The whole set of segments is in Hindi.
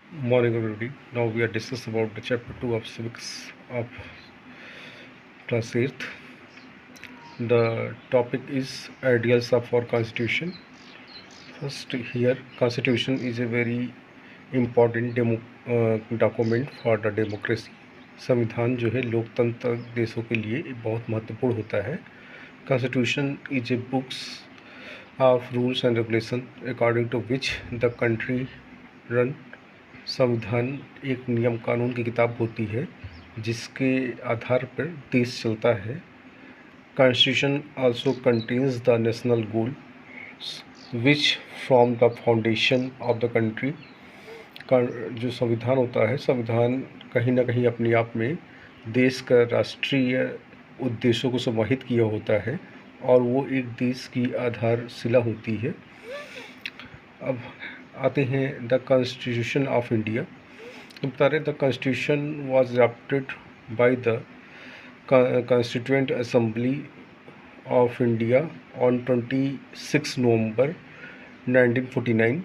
Morning, everybody. Now we are discussing about the chapter 2 of civics of class 8th. The topic is ideals of our constitution. First, here constitution is a very important document for the democracy. संविधान जो है लोकतंत्र देशों के लिए बहुत महत्वपूर्ण होता है. Constitution is a books of rules and regulation according to which the country run. संविधान एक नियम कानून की किताब होती है जिसके आधार पर देश चलता है. Constitution also contains the national goal which from the foundation of the country. जो संविधान होता है, संविधान कहीं ना कहीं अपने आप में देश का राष्ट्रीय उद्देश्यों को समाहित किया होता है और वो एक देश की आधारशिला होती है. अब आते हैं द कॉन्स्टिट्यूशन ऑफ इंडिया. बता रहे the constitution was drafted by the constituent assembly of India on 26 नवंबर 1949.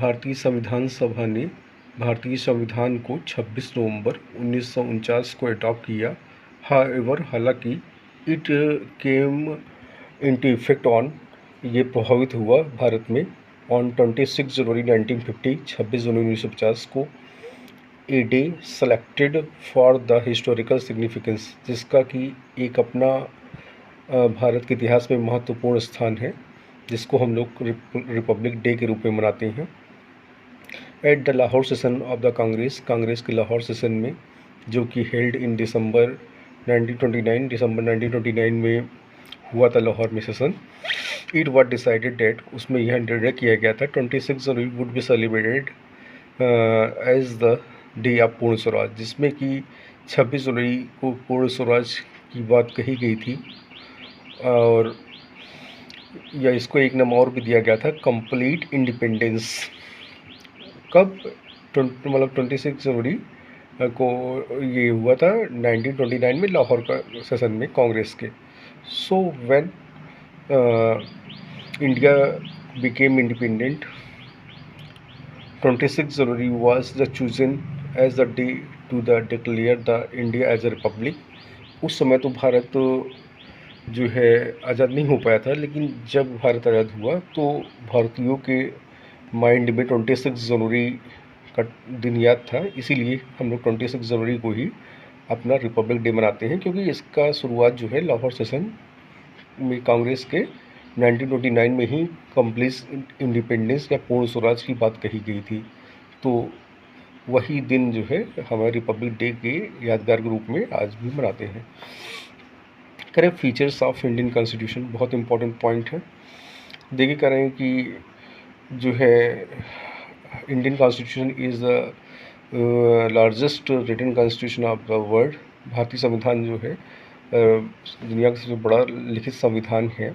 भारतीय संविधान सभा ने भारतीय संविधान को 26 नवंबर 1949 को अडॉप्ट किया. हाउएवर, हालांकि it came into effect on, ये प्रभावित हुआ भारत में ऑन 26 जनवरी 1950, 26 जनवरी 1950 को. A day selected for the historical significance, जिसका कि एक अपना भारत के इतिहास में महत्वपूर्ण स्थान है, जिसको हम लोग रिपब्लिक डे के रूप में मनाते हैं. At the Lahore session of the Congress के लाहौर सेशन में, जो कि हेल्ड इन दिसंबर 1929 में हुआ था लाहौर में session. It was decided that, उसमें यह निर्णय किया गया था 26 January would be celebrated as the day of Purna Swaraj, जिसमें कि 26 जनवरी को पूर्ण स्वराज की बात कही गई थी. और या इसको एक नाम और भी दिया गया था, कंप्लीट इंडिपेंडेंस. कब? मतलब 26 जनवरी को ये हुआ था 1929 में लाहौर का सेशन में कांग्रेस के. So when India became independent, 26 January was the chosen as the day to the declare the India as a republic. उस समय तो भारत जो है आज़ाद नहीं हो पाया था, लेकिन जब भारत आज़ाद हुआ तो भारतीयों के माइंड में 26 जनवरी का दिन याद था. इसीलिए हम लोग 26 जनवरी को ही अपना रिपब्लिक डे मनाते हैं, क्योंकि इसका शुरुआत जो है लाहौर सेशन में कांग्रेस के 1929 में ही कंप्लीट इंडिपेंडेंस या पूर्ण स्वराज की बात कही गई थी. तो वही दिन जो है हमारे रिपब्लिक डे के यादगार के रूप में आज भी मनाते हैं. करें फीचर्स ऑफ इंडियन कॉन्स्टिट्यूशन, बहुत इंपॉर्टेंट पॉइंट है. देखिए कह रहे हैं कि जो है Indian constitution is the largest written constitution of the world. भारतीय संविधान जो है दुनिया का सबसे बड़ा लिखित संविधान है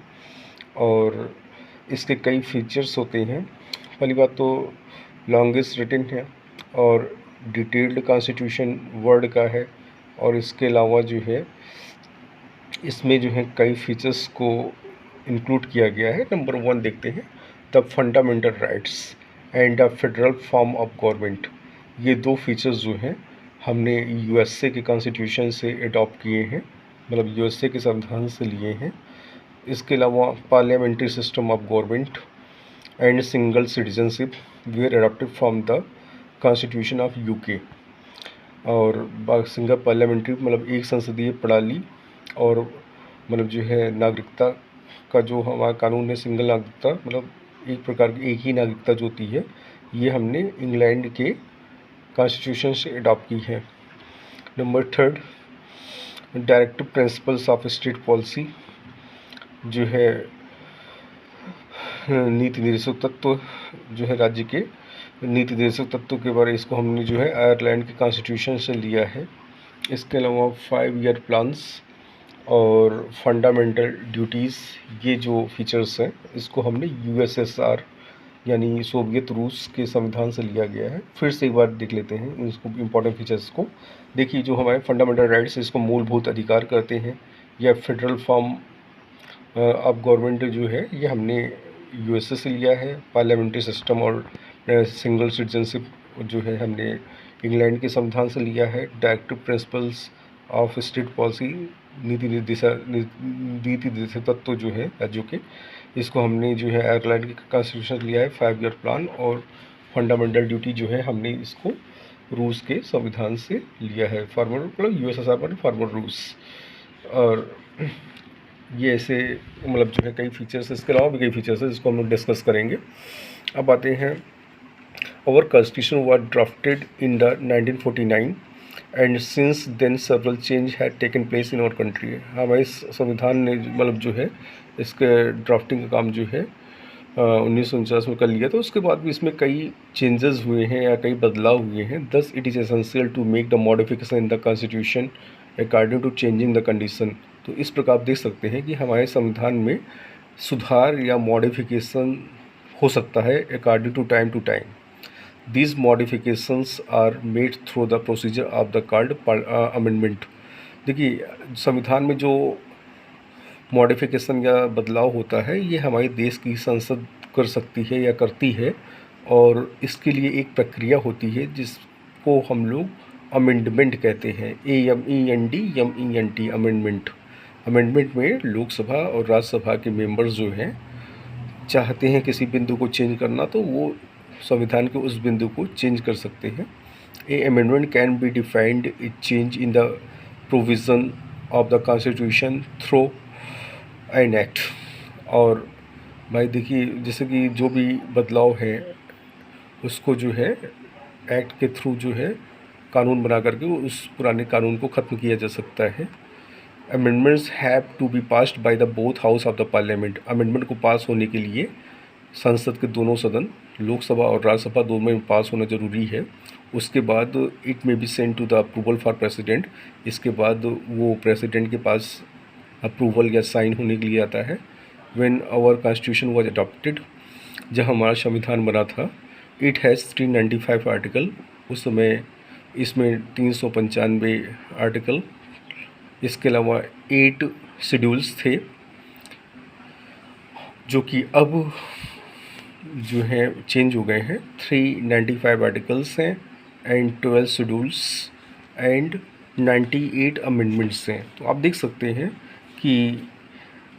और इसके कई फीचर्स होते हैं. पहली बात तो लॉन्गेस्ट रिटन है और डिटेल्ड कॉन्स्टिट्यूशन वर्ल्ड का है. और इसके अलावा जो है इसमें जो है कई फीचर्स को इंक्लूड किया गया है. नंबर 1 देखते हैं, the fundamental rights and the federal form of government. ये दो फीचर्स जो हैं हमने यूएसए के कॉन्स्टिट्यूशन से अडॉप्ट किए हैं, मतलब यूएसए के संविधान से लिए हैं. इसके अलावा parliamentary system of government and single citizenship were adopted from the constitution of UK. और सिंगल पार्लियामेंट्री मतलब एक संसदीय प्रणाली और मतलब जो है नागरिकता का जो हमारा कानून है, सिंगल नागरिकता, मतलब एक प्रकार की एक ही नागरिकता जो होती है, ये हमने इंग्लैंड के कॉन्स्टिट्यूशन से अडॉप्ट की है. Number 3, directive principles of state policy, जो है नीति निर्देशक तत्व जो है राज्य के नीति निर्देशक तत्व के बारे, इसको हमने जो है आयरलैंड के कॉन्स्टिट्यूशन से लिया है. इसके अलावा 5 ईयर प्लान्स और फंडामेंटल ड्यूटीज़, ये जो फीचर्स हैं इसको हमने यूएसएसआर यानी सोवियत रूस के संविधान से लिया गया है. फिर से एक बार देख लेते हैं इसको, इम्पोर्टेंट फीचर्स को. देखिए जो हमारे फंडामेंटल राइट्स, इसको मूलभूत अधिकार करते हैं, या फेडरल फॉर्म ऑफ गवर्नमेंट जो है ये हमने यूएसए से लिया है. पार्लियामेंट्री सिस्टम और सिंगल सिटीजनशिप जो है हमने इंग्लैंड के संविधान से लिया है। Directive principles of state policy, नीति निर्देशक तत्व जो है राज्यों के, इसको हमने जो है आयरलैंड के कॉन्स्टिट्यूशन लिया है। 5 ईयर प्लान और फंडामेंटल ड्यूटी जो है हमने इसको रूस के संविधान से लिया है। फॉर्मर मतलब यूएसएसआर पर फॉर्मर रूस। और ये ऐसे मतलब जो है कई फीचर्स, इसके अलावा भी कई फीचर्स है जिसको हम लोग डिस्कस करेंगे। अब आते हैं, our constitution was drafted in the 1949 and since then several change had taken place in our country. हमारे संविधान ने मतलब जो है इसके ड्राफ्टिंग का काम जो है 1949 में कर लिया था। उसके बाद भी इसमें कई चेंजेस हुए हैं या कई बदलाव हुए हैं। Thus it is essential to make the modification in the constitution according to changing the condition. तो इस प्रकार आप देख सकते हैं कि हमारे संविधान में सुधार या मॉडिफिकेशन हो सकता है according to time. These modifications are made through the procedure of the called amendment। देखिए, संविधान में जो मॉडिफिकेशन या बदलाव होता है ये हमारे देश की संसद कर सकती है या करती है, और इसके लिए एक प्रक्रिया होती है जिसको हम लोग अमेंडमेंट कहते हैं। AMEND amendment. अमेंडमेंट में लोकसभा और राज्यसभा के मेंबर्स जो हैं चाहते हैं किसी बिंदु को चेंज करना, तो वो संविधान के उस बिंदु को चेंज कर सकते हैं। A amendment can be defined a change in the provision of the constitution through an act. और भाई देखिए, जैसे कि जो भी बदलाव है उसको जो है एक्ट के थ्रू जो है कानून बना करके उस पुराने कानून को ख़त्म किया जा सकता है। Amendments have to be passed by the both house of the parliament. Amendment को पास होने के लिए संसद के दोनों सदन, लोकसभा और राज्यसभा, दोनों में पास होना जरूरी है। उसके बाद it may be send to the approval for president. इसके बाद वो प्रेसिडेंट के पास अप्रूवल या साइन होने के लिए आता है। When our constitution was adopted, जब हमारा संविधान बना था, इट हैज़ 395 आर्टिकल। उस समय इसमें 395 आर्टिकल, इसके अलावा 8 शेड्यूल्स थे, जो कि अब जो है चेंज हो गए हैं। 395 आर्टिकल्स हैं एंड 12 शेड्यूल्स एंड 98 अमेंडमेंट्स हैं। तो आप देख सकते हैं कि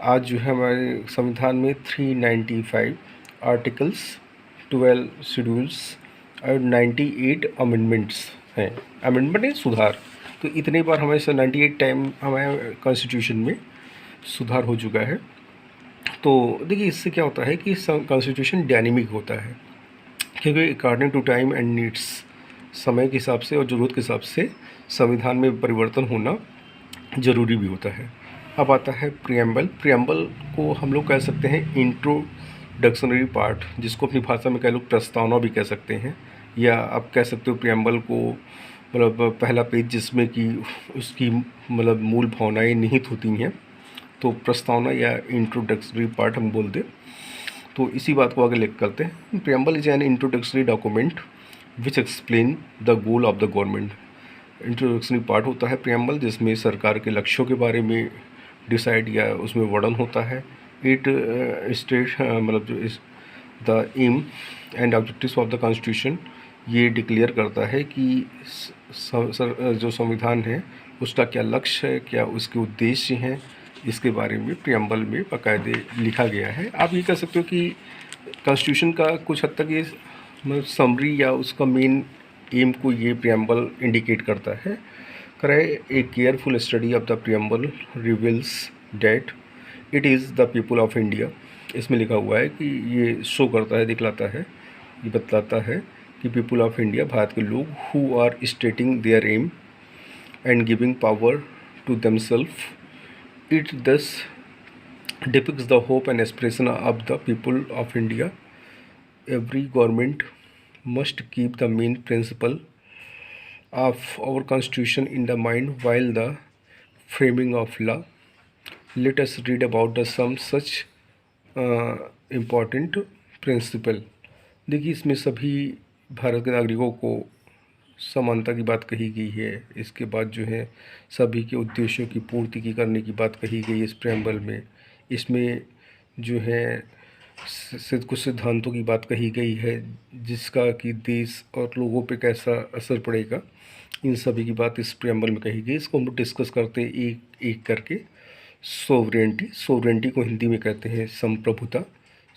आज जो है हमारे संविधान में 395 आर्टिकल्स, 12 शेड्यूल्स और 98 अमेंडमेंट्स हैं। अमेंडमेंट है सुधार। तो इतने बार हमारे 98 टाइम हमारे कॉन्स्टिट्यूशन में सुधार हो चुका है। तो देखिए, इससे क्या होता है कि कॉन्स्टिट्यूशन डायनेमिक होता है, क्योंकि according to time and needs, समय के हिसाब से और ज़रूरत के हिसाब से संविधान में परिवर्तन होना ज़रूरी भी होता है। अब आता है प्रियम्बल। प्रियम्बल को हम लोग कह सकते हैं इंट्रोडक्शनरी पार्ट, जिसको अपनी भाषा में कह लोग प्रस्तावना भी कह सकते हैं, या आप कह सकते हो प्रियम्बल को मतलब पहला पेज जिसमें कि उसकी मतलब मूल भावनाएँ निहित होती हैं, तो प्रस्तावना या इंट्रोडक्टरी पार्ट हम बोल दें। तो इसी बात को आगे लेकर करते हैं। Preamble is an introductory document which explain the goal of the government. Introductory part होता है प्रियम्बल, जिसमें सरकार के लक्ष्यों के बारे में डिसाइड या उसमें वर्णन होता है। इट स्टेट मतलब जो is the aim and objectives of the constitution, ये डिक्लेयर करता है कि जो संविधान है उसका क्या लक्ष्य है, क्या उसके उद्देश्य हैं, इसके बारे में प्रियम्बल में बाकायदे लिखा गया है। आप ये कह सकते हो कि कॉन्स्टिट्यूशन का कुछ हद तक ये मतलब समरी या उसका मेन एम को ये प्रियम्बल इंडिकेट करता है। कराए a careful study of the preamble reveals that it is the people of India. इसमें लिखा हुआ है कि ये शो करता है, दिखलाता है, ये बतलाता है कि पीपल ऑफ इंडिया, भारत के लोग, who are stating their aim and giving power to themselves. It thus depicts the hope and aspiration of the people of India. Every government must keep the main principle of our constitution in the mind while the framing of law. Let us read about the some such important principle। देखिए, इसमें सभी भारत के नागरिकों को समानता की बात कही गई है। इसके बाद जो है सभी के उद्देश्यों की पूर्ति की करने की बात कही गई है इस प्रेम्बल में। इसमें जो है कुछ सिद्धांतों की बात कही गई है जिसका कि देश और लोगों पे कैसा असर पड़ेगा, इन सभी की बात इस प्रियम्बल में कही गई। इसको हम डिस्कस करते हैं एक एक करके। सोवरेंटी को हिंदी में कहते हैं संप्रभुता।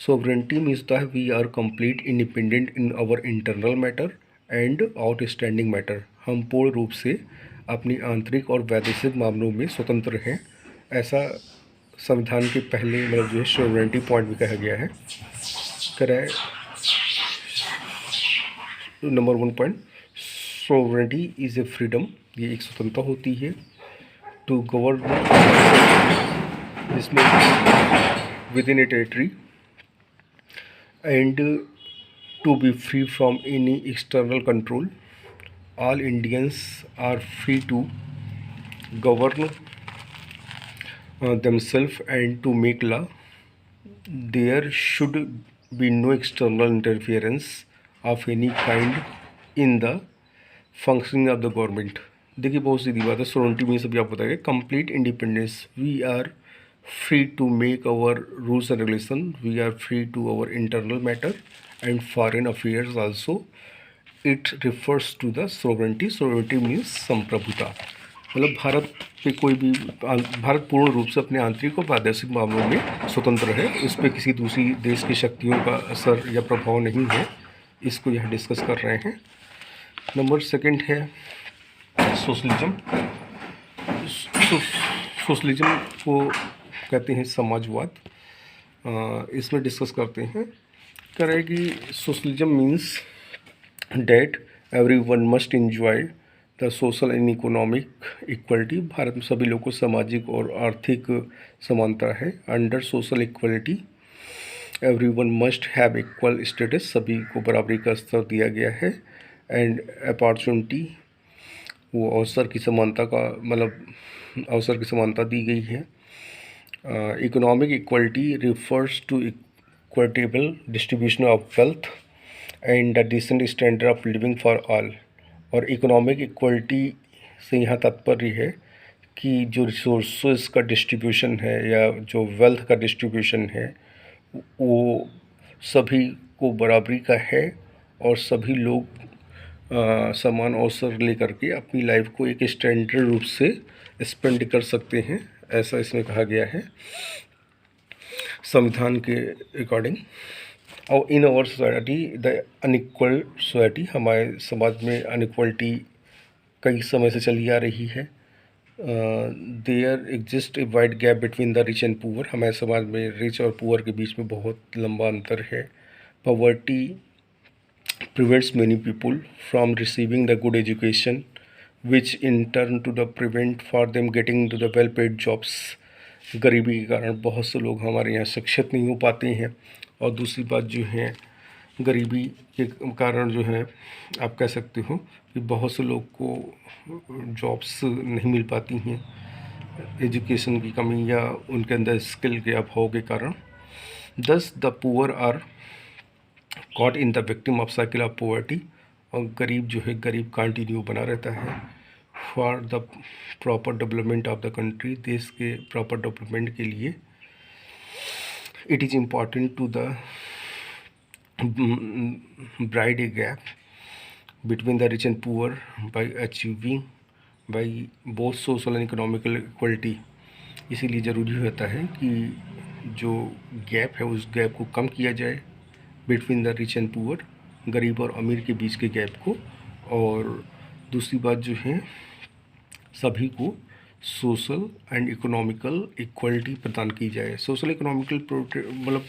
Sovereignty means that we are complete independent in our internal matter and outstanding matter. हम पूर्ण रूप से अपनी आंतरिक और वैदेशिक मामलों में स्वतंत्र हैं, ऐसा संविधान के पहले मतलब जो है सोवरेंटी पॉइंट भी कहा गया है। करें number 1 point, sovereignty is a freedom, ये एक स्वतंत्रता होती है टू गवर्न जिसमें within a territory and to be free from any external control. All Indians are free to govern themselves and to make law. There should be no external interference of any kind in the functioning of the government. देखिए बहुत सीधी बात है। सोवरेंटी मीन्स अभी आपको बताएगा complete independence. We are free to make our rules and regulation, we are free to our internal matter and foreign affairs also. It refers to the sovereignty. Sovereignty means संप्रभुता, मतलब भारत पूर्ण रूप से अपने आंतरिक और प्रादेशिक मामलों में स्वतंत्र है। इस पर किसी दूसरी देश की शक्तियों का असर या प्रभाव नहीं है। इसको यहाँ डिस्कस कर रहे हैं। नंबर 2 है सोशलिज्म। सोशलिज्म को कहते हैं समाजवाद। इसमें डिस्कस करते हैं। कह रहे हैं कि socialism means that everyone must enjoy the social and economic equality. Bharat में सभी लोगों को सामाजिक और आर्थिक समानता है। Under social equality everyone must have equal status, सभी को बराबरी का स्तर दिया गया है। एंड अपॉर्चुनिटी, वो अवसर की समानता का मतलब अवसर की समानता दी गई है। Economic equality refers to equitable distribution of wealth and the decent standard of living for all. और इकोनॉमिक इक्वलिटी से यहाँ तात्पर्य है कि जो रिसोर्सेज का डिस्ट्रीब्यूशन है या जो वेल्थ का डिस्ट्रीब्यूशन है वो सभी को बराबरी का है और सभी लोग समान अवसर लेकर के अपनी लाइफ को एक स्टैंडर्ड रूप से स्पेंड कर सकते हैं, ऐसा इसमें कहा गया है संविधान के अकॉर्डिंग। और in our society the unequal society, हमारे समाज में अनइक्वलिटी कई समय से चली आ रही है। There exist a wide gap between the rich and poor, हमारे समाज में रिच और पुअर के बीच में बहुत लंबा अंतर है। Poverty prevents many people from receiving the good education which in turn to the prevent for them getting to the well paid jobs. गरीबी के कारण बहुत से लोग हमारे यहाँ शिक्षित नहीं हो पाते हैं। और दूसरी बात जो है गरीबी के कारण जो है आप कह सकते हो कि बहुत से लोग को जॉब्स नहीं मिल पाती हैं, एजुकेशन की कमी या उनके अंदर स्किल के अभाव के कारण। Thus the poor are caught in the victim of cycle of poverty, और गरीब जो है गरीब कंटिन्यू बना रहता है। For the proper development of the country, देश के प्रॉपर डेवलपमेंट के लिए it is important to the bridge a gap between the rich and poor by achieving by both social and economical equality। इसीलिए ज़रूरी होता है कि जो गैप है उस गैप को कम किया जाए between the rich and poor, गरीब और अमीर के बीच के गैप को। और दूसरी बात जो है सभी को सोशल एंड इकोनॉमिकल इक्वलिटी प्रदान की जाए। सोशल इकोनॉमिकल मतलब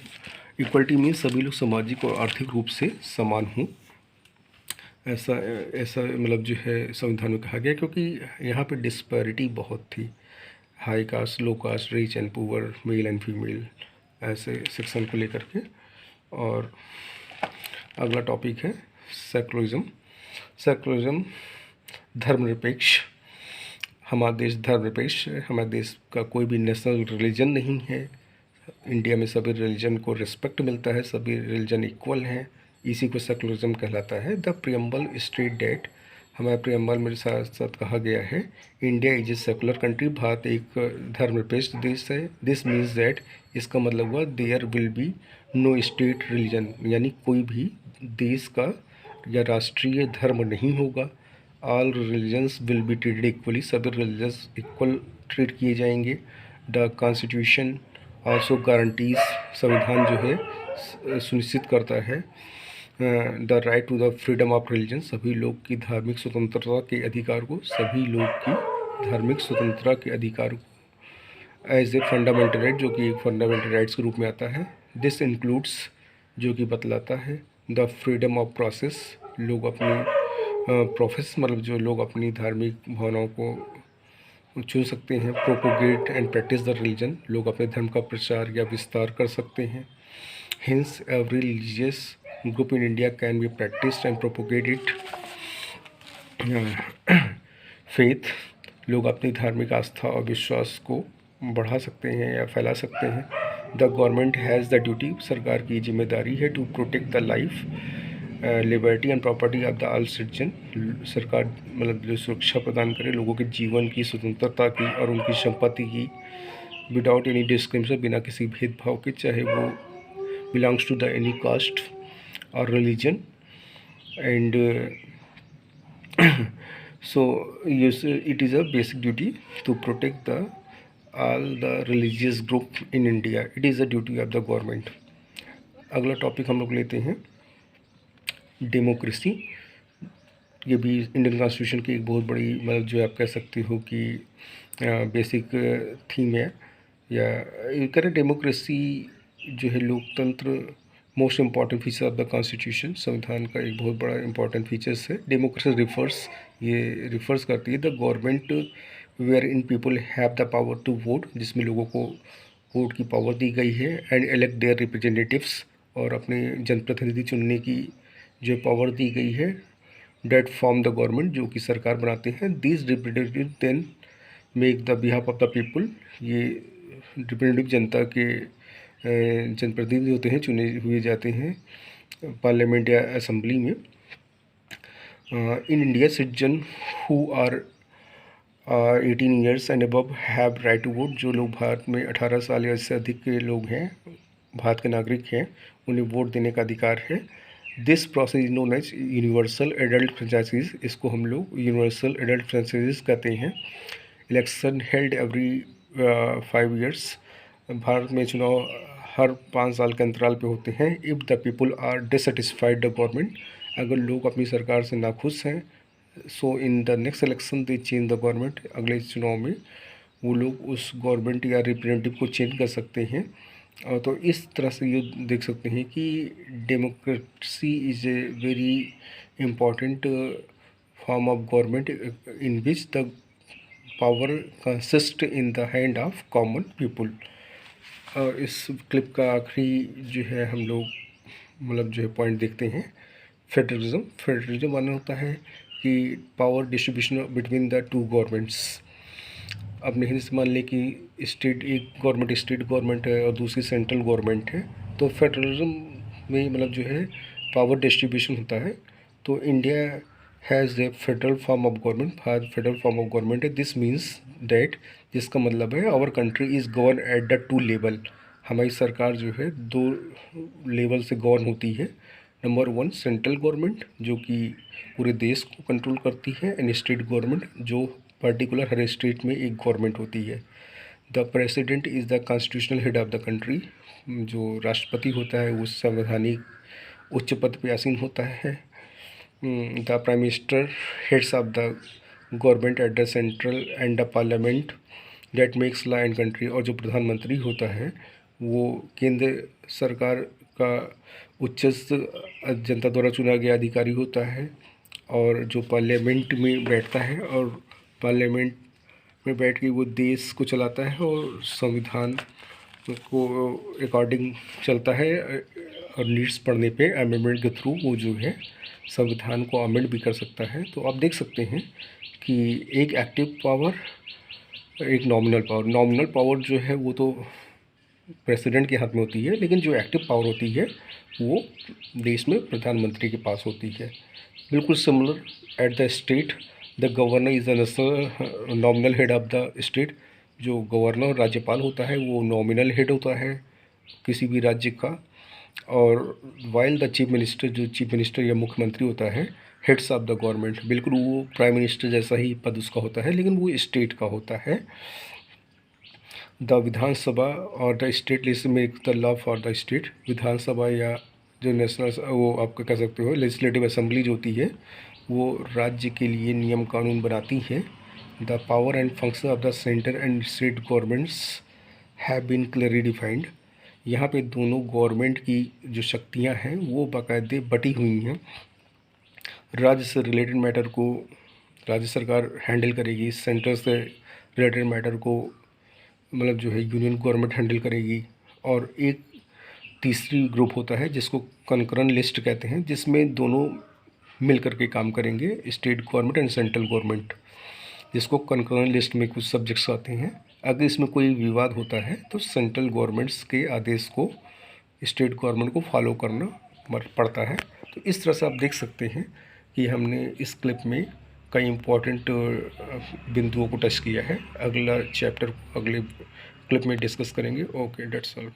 इक्वलिटी मीन्स सभी लोग सामाजिक और आर्थिक रूप से समान हों, ऐसा ऐसा मतलब जो है संविधान में कहा गया। क्योंकि यहाँ पे डिस्पैरिटी बहुत थी, high caste, low caste, rich and poor, male and female, ऐसे सेक्शन को लेकर के। और अगला टॉपिक है सेकुलरिज्म। सेकुलरिज्म धर्मनिरपेक्ष, हमारा देश धर्मनिरपेक्ष है। हमारे देश का कोई भी नेशनल रिलीजन नहीं है। इंडिया में सभी रिलीजन को रिस्पेक्ट मिलता है, सभी रिलीजन इक्वल हैं, इसी को सेकुलरिज्म कहलाता है। द प्रियम्बल स्टेट डेट, हमारे प्रियम्बल में साथ साथ कहा गया है, India is a secular country, Bharat एक धर्मनिरपेक्ष देश है। दिस मीन्स दैट, इसका मतलब हुआ there will be no state religion, यानी कोई भी देश का या राष्ट्रीय धर्म नहीं होगा। All religions will be treated equally, सभी रिलीजन्स इक्वल ट्रीट किए जाएंगे। द कॉन्स्टिट्यूशन ऑल्सो गारंटीज, संविधान जो है सुनिश्चित करता है the right to the freedom of religion, सभी लोग की धार्मिक स्वतंत्रता के अधिकार को, सभी लोग की धार्मिक स्वतंत्रता के अधिकार को एज ए फंडामेंटल राइट, जो कि एक फंडामेंटल राइट्स के रूप में आता है। दिस इंक्लूड्स, जो कि बतलाता है द फ्रीडम ऑफ प्रोसेस, लोग अपनी प्रोफेस मतलब जो लोग अपनी धार्मिक भावनाओं को चुन सकते हैं। Propagate and practice the religion, लोग अपने धर्म का प्रचार या विस्तार कर सकते हैं। Hints every religious group in India can be practised and propagated faith, लोग अपनी धार्मिक आस्था और विश्वास को बढ़ा सकते हैं या फैला सकते हैं। The government has the duty, सरकार की जिम्मेदारी है, to protect the life liberty and property of the all citizen, सरकार मतलब जो सुरक्षा प्रदान करे लोगों के जीवन की, स्वतंत्रता की और उनकी संपत्ति की, विदाउट एनी डिस्क्रिमिनेशन, बिना किसी भेदभाव के, चाहे वो belongs to the any caste और religion. And so yes, it is a basic duty to protect the all the religious group in India. It is a duty of the government. अगला टॉपिक हम लोग लेते हैं डेमोक्रेसी। ये भी इंडियन कॉन्स्टिट्यूशन की एक बहुत बड़ी मतलब जो आप कह सकते हो कि बेसिक थीम है, या करें डेमोक्रेसी जो है लोकतंत्र most important feature of the constitution, संविधान का एक बहुत बड़ा इंपॉर्टेंट फीचर्स है। डेमोक्रेसी रिफर्स करती है the government wherein people have the power to vote, जिसमें लोगों को वोट की पावर दी गई है, एंड इलेक्ट देयर रिप्रेजेंटेटिव्स, और अपने जनप्रतिनिधि चुनने की जो पावर दी गई है। डेट फॉर्म द गवर्नमेंट, जो कि सरकार बनाते हैं। These representative then make the behalf of the people, ये रिप्रेजेंटेटिव जनता के जनप्रतिनिधि होते हैं, चुने हुए जाते हैं पार्लियामेंट या असेंबली में। In India citizen who are 18 years and above have right to vote, जो लोग भारत में 18 साल या इससे अधिक के लोग हैं, भारत के नागरिक हैं, उन्हें वोट देने का अधिकार है। This process is known as universal adult franchises, इसको हम लोग यूनिवर्सल एडल्ट फ्रेंचाइजीज कहते हैं। Election held every 5 years, Bharat में चुनाव हर 5 साल के अंतराल पे होते हैं। If the people are dissatisfied the government, अगर लोग अपनी सरकार से नाखुश हैं, so in the next election they change the government, अगले चुनाव में वो लोग उस गवर्नमेंट या रिप्रेजेंटेटिव को चेंज कर सकते हैं। तो इस तरह से ये देख सकते हैं कि democracy is a very important form of government in which the power consist in the hand of common people. और इस क्लिप का आखिरी जो है हम लोग मतलब जो है पॉइंट देखते हैं, फेडरलिज्म। फेडरलिज्म माना होता है कि power distribution between the two governments. अपने हिंद से मान लें कि स्टेट, एक गवर्नमेंट स्टेट गवर्नमेंट है और दूसरी सेंट्रल गवर्नमेंट है, तो फेडरलिज्म में मतलब जो है पावर डिस्ट्रीब्यूशन होता है। तो India has a federal form of government, Bharat federal form of government है। दिस मीन्स दैट, जिसका मतलब है our country is govern at the 2 level, हमारी सरकार जो है 2 लेवल से गवर्न होती है। नंबर 1 सेंट्रल गवर्नमेंट, जो कि पूरे देश को कंट्रोल करती है, एंड स्टेट गवर्नमेंट, जो पर्टिकुलर हर स्टेट में एक गवर्नमेंट होती है। The president is the constitutional head of the country, जो राष्ट्रपति होता है वो संवैधानिक उच्च पद पर आसीन होता है। The prime minister heads of the government at the central and the parliament that makes law and country, और जो प्रधानमंत्री होता है वो केंद्र सरकार का उच्चस्थ जनता द्वारा चुना गया अधिकारी होता है, और जो पार्लियामेंट में बैठता है, और पार्लियामेंट में बैठ के वो देश को चलाता है और संविधान को अकॉर्डिंग चलता है, और नीड्स पड़ने पे अमेंडमेंट के थ्रू वो जो है संविधान को अमेंड भी कर सकता है। तो आप देख सकते हैं कि एक एक्टिव पावर, एक नॉमिनल पावर। नॉमिनल पावर जो है वो तो प्रेसिडेंट के हाथ में होती है, लेकिन जो एक्टिव पावर होती है वो देश में प्रधानमंत्री के पास होती है। बिल्कुल similar at the state, the governor is the national nominal head of the state. जो गवर्नर राज्यपाल होता है वो नॉमिनल हेड होता है किसी भी राज्य का। और वाइल द चीफ मिनिस्टर, जो चीफ मिनिस्टर या मुख्यमंत्री होता है, हेड्स ऑफ द गवर्नमेंट, बिल्कुल वो प्राइम मिनिस्टर जैसा ही पद उसका होता है, लेकिन वो स्टेट का होता है। द विधानसभा और the state list make the law for the state. Vidhansabha या जो नेशनल, वो आप कह सकते हो लेजिस्लेटिव असेंबली जो होती है, वो राज्य के लिए नियम कानून बनाती है। The power and function of the centre and state governments have been clearly defined. यहाँ पे दोनों गवर्नमेंट की जो शक्तियाँ हैं वो बाकायदे बटी हुई हैं। राज्य से रिलेटेड मैटर को राज्य सरकार हैंडल करेगी, सेंटर से रिलेटेड मैटर को मतलब जो है यूनियन गवर्नमेंट हैंडल करेगी। और एक तीसरी ग्रुप होता है जिसको कनकरेंट लिस्ट कहते हैं, जिसमें दोनों मिल कर के काम करेंगे, state government and central government, जिसको कनकरेंट लिस्ट में कुछ सब्जेक्ट्स आते हैं। अगर इसमें कोई विवाद होता है तो सेंट्रल गवर्नमेंट्स के आदेश को स्टेट गवर्नमेंट को फॉलो करना पड़ता है। तो इस तरह से आप देख सकते हैं कि हमने इस क्लिप में कई इम्पोर्टेंट बिंदुओं को टच किया है। अगला चैप्टर अगले क्लिप में डिस्कस करेंगे। Okay, that's all.